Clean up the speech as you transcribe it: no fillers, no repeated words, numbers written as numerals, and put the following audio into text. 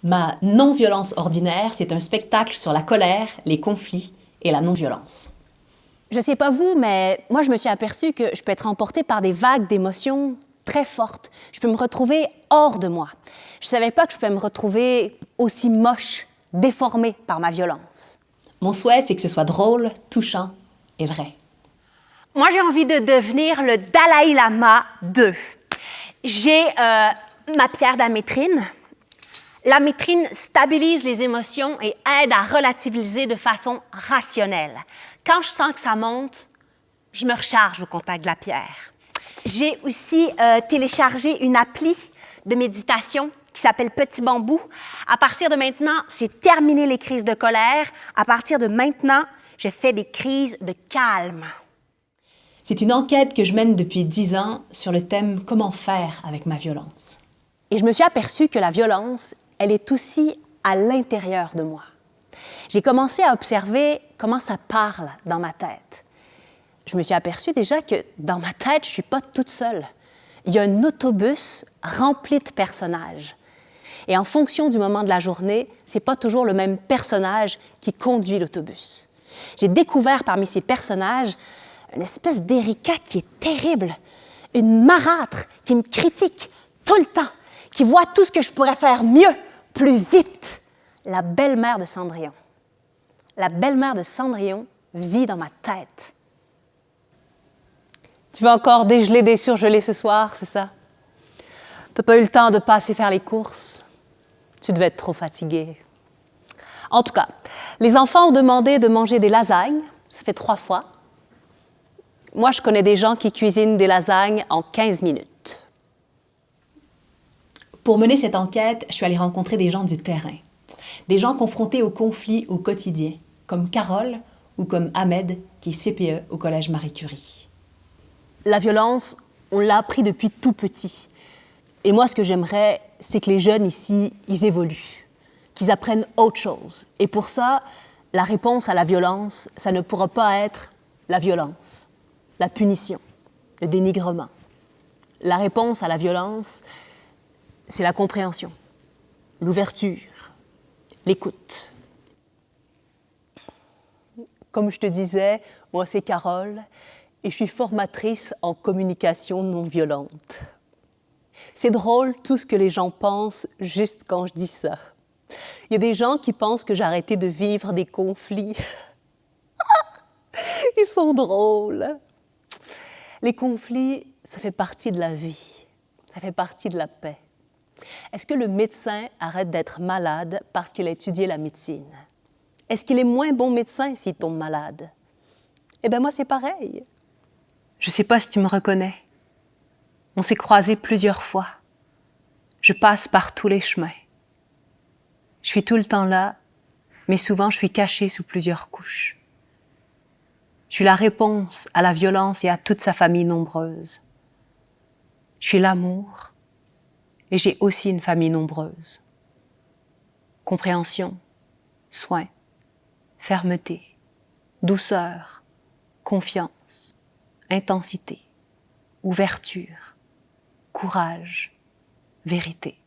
Ma non-violence ordinaire, c'est un spectacle sur la colère, les conflits et la non-violence. Je sais pas vous, mais moi, je me suis aperçue que je peux être emportée par des vagues d'émotions très fortes. Je peux me retrouver hors de moi. Je savais pas que je pouvais me retrouver aussi moche, déformée par ma violence. Mon souhait, c'est que ce soit drôle, touchant et vrai. Moi, j'ai envie de devenir le Dalai Lama 2. J'ai ma pierre d'amétrine. La métrine stabilise les émotions et aide à relativiser de façon rationnelle. Quand je sens que ça monte, je me recharge au contact de la pierre. J'ai aussi téléchargé une appli de méditation qui s'appelle Petit Bambou. À partir de maintenant, c'est terminé les crises de colère. À partir de maintenant, je fais des crises de calme. C'est une enquête que je mène depuis 10 ans sur le thème « Comment faire avec ma violence ». Et je me suis aperçue que la violence, elle est aussi à l'intérieur de moi. J'ai commencé à observer comment ça parle dans ma tête. Je me suis aperçue déjà que dans ma tête, je ne suis pas toute seule. Il y a un autobus rempli de personnages. Et en fonction du moment de la journée, ce n'est pas toujours le même personnage qui conduit l'autobus. J'ai découvert parmi ces personnages une espèce d'Erika qui est terrible, une marâtre qui me critique tout le temps, qui voit tout ce que je pourrais faire mieux, plus vite. La belle-mère de Cendrillon. La belle-mère de Cendrillon vit dans ma tête. Tu vas encore dégeler des surgelés ce soir, c'est ça? T'as pas eu le temps de passer faire les courses? Tu devais être trop fatiguée. En tout cas, les enfants ont demandé de manger des lasagnes. Ça fait 3 fois. Moi, je connais des gens qui cuisinent des lasagnes en 15 minutes. Pour mener cette enquête, je suis allée rencontrer des gens du terrain. Des gens confrontés aux conflits au quotidien, comme Carole ou comme Ahmed, qui est CPE au Collège Marie Curie. La violence, on l'a appris depuis tout petit. Et moi, ce que j'aimerais, c'est que les jeunes ici, ils évoluent, qu'ils apprennent autre chose. Et pour ça, la réponse à la violence, ça ne pourra pas être la violence, la punition, le dénigrement. La réponse à la violence, c'est la compréhension, l'ouverture, l'écoute. Comme je te disais, moi, c'est Carole et je suis formatrice en communication non violente. C'est drôle tout ce que les gens pensent juste quand je dis ça. Il y a des gens qui pensent que j'ai arrêté de vivre des conflits. Ils sont drôles. Les conflits, ça fait partie de la vie. Ça fait partie de la paix. Est-ce que le médecin arrête d'être malade parce qu'il a étudié la médecine? Est-ce qu'il est moins bon médecin s'il tombe malade? Eh bien, moi, c'est pareil. Je ne sais pas si tu me reconnais. On s'est croisés plusieurs fois. Je passe par tous les chemins. Je suis tout le temps là, mais souvent je suis cachée sous plusieurs couches. Je suis la réponse à la violence et à toute sa famille nombreuse. Je suis l'amour et j'ai aussi une famille nombreuse. Compréhension, soin, fermeté, douceur, confiance, intensité, ouverture, courage, vérité.